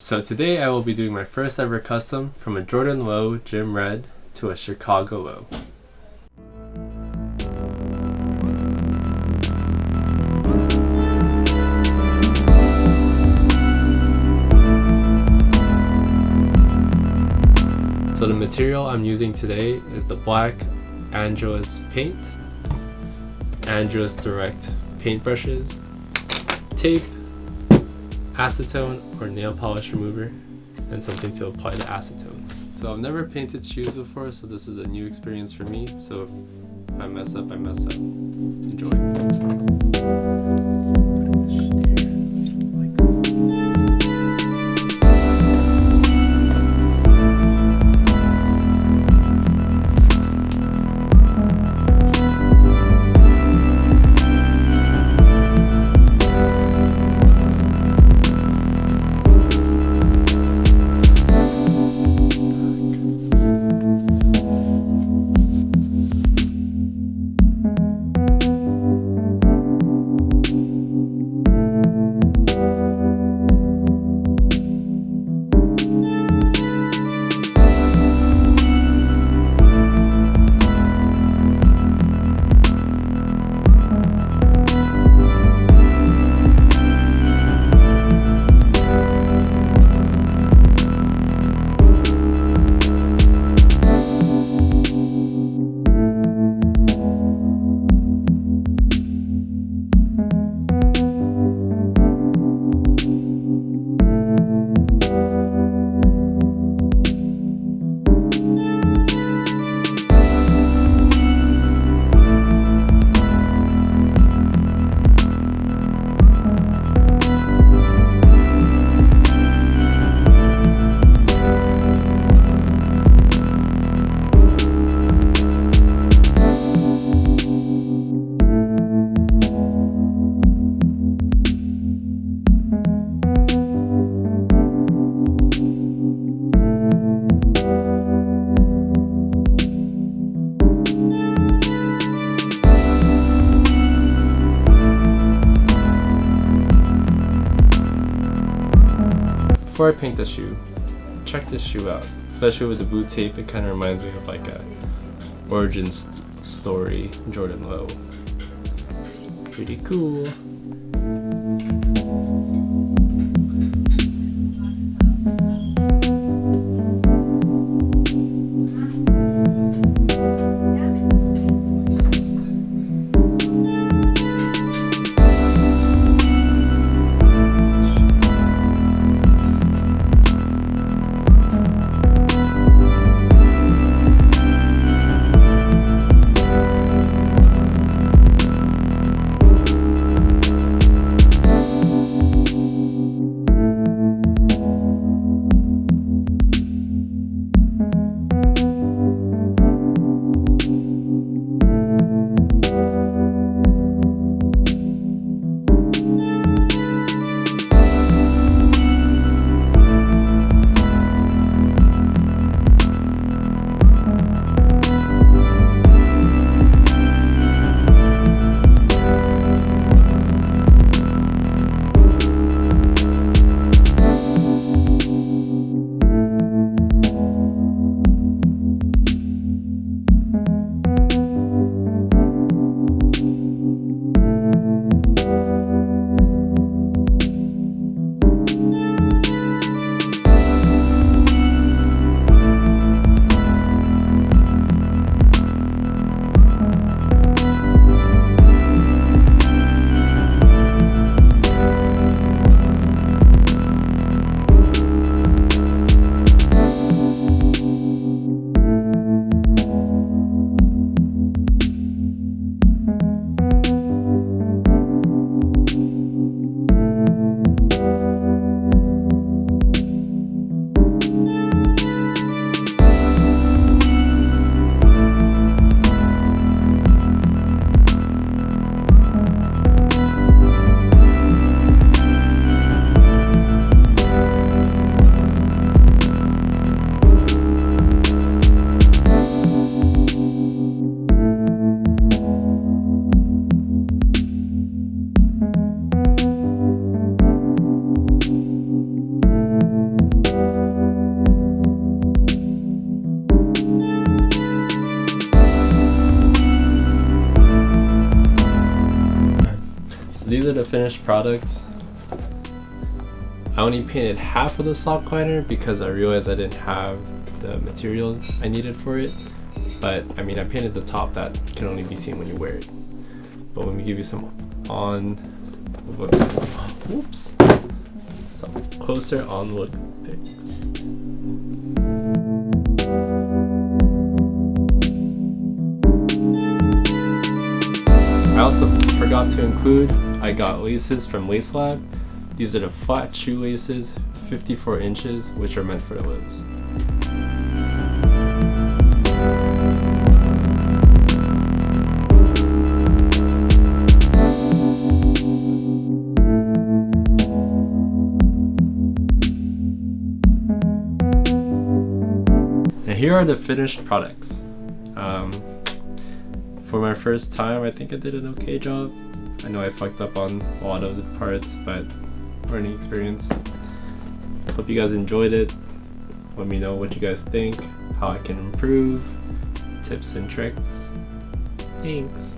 So today I will be doing my first ever custom from a Jordan Low Gym Red to a Chicago Low. So the material I'm using today is the black Andros paint, Andros direct paintbrushes, tape, acetone or nail polish remover, and something to apply the acetone. So I've never painted shoes before, so this is a new experience for me. So if I mess up, I mess up. Enjoy. Before I paint the shoe, check this shoe out. Especially with the boot tape, it kind of reminds me of like a origin story Jordan Low. Pretty cool. are the finished products. I only painted half of the sock liner because I realized I didn't have the material I needed for it. But I mean, I painted the top that can only be seen when you wear it. But let me give you some some closer on look pics. I also forgot to include, I got laces from Lace Lab. These are the flat shoelaces, 54 inches, which are meant for the Liz. And here are the finished products. For my first time, I think I did an okay job. I know I fucked up on a lot of the parts, but learning experience. Hope you guys enjoyed it. Let me know what you guys think, how I can improve, tips and tricks. Thanks.